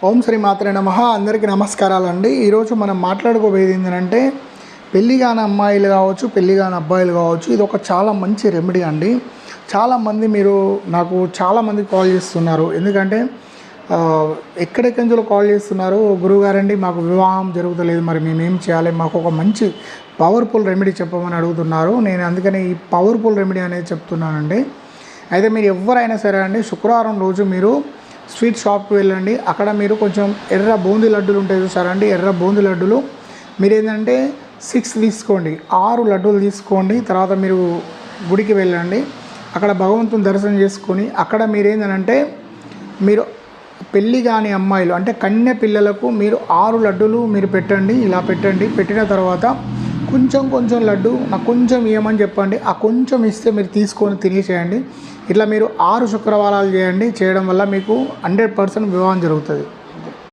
ఓం శ్రీ మాత్రే నమః. అందరికీ నమస్కారాలండి. ఈరోజు మనం మాట్లాడుకోబోయేది ఏంటంటే పెళ్లి కాని అమ్మాయిలు కావచ్చు, పెళ్లి కాని అబ్బాయిలు కావచ్చు, ఇది ఒక చాలా మంచి రెమెడీ అండి. చాలామంది నాకు చాలామంది కాల్ చేస్తున్నారు. ఎందుకంటే ఎక్కడెక్కడి నుంచో కాల్ చేస్తున్నారు, గురువుగారండి మాకు వివాహం జరుగుతలేదు, మరి మేమేం చేయాలి, మాకు ఒక మంచి పవర్ఫుల్ రెమెడీ చెప్పమని అడుగుతున్నారు. నేను అందుకని ఈ పవర్ఫుల్ రెమెడీ అనేది చెప్తున్నానండి. అయితే మీరు ఎవరైనా సరే అండి, శుక్రవారం రోజు మీరు స్వీట్ షాప్కి వెళ్ళండి. అక్కడ మీరు కొంచెం ఎర్ర బూందీ లడ్డూలు ఉంటాయి చూసారా అండి, ఎర్ర బూందీ లడ్డూలు మీరు ఏంటంటే 6 తీసుకోండి, 6 లడ్డూలు తీసుకోండి. తర్వాత మీరు గుడికి వెళ్ళండి, అక్కడ భగవంతుని దర్శనం చేసుకొని అక్కడ మీరేంటంటే మీరు పెళ్ళి కాని అమ్మాయిలు అంటే కన్య పిల్లలకు మీరు 6 లడ్డూలు మీరు పెట్టండి. ఇలా పెట్టండి. పెట్టిన తర్వాత కొంచెం లడ్డు నాకు కొంచెం ఇవ్వమని చెప్పండి. ఆ కొంచెం ఇస్తే మీరు తీసుకొని తినేసేయండి. ఇట్లా మీరు 6 శుక్రవారాలు చేయండి. చేయడం వల్ల మీకు 100% వివాహం జరుగుతుంది.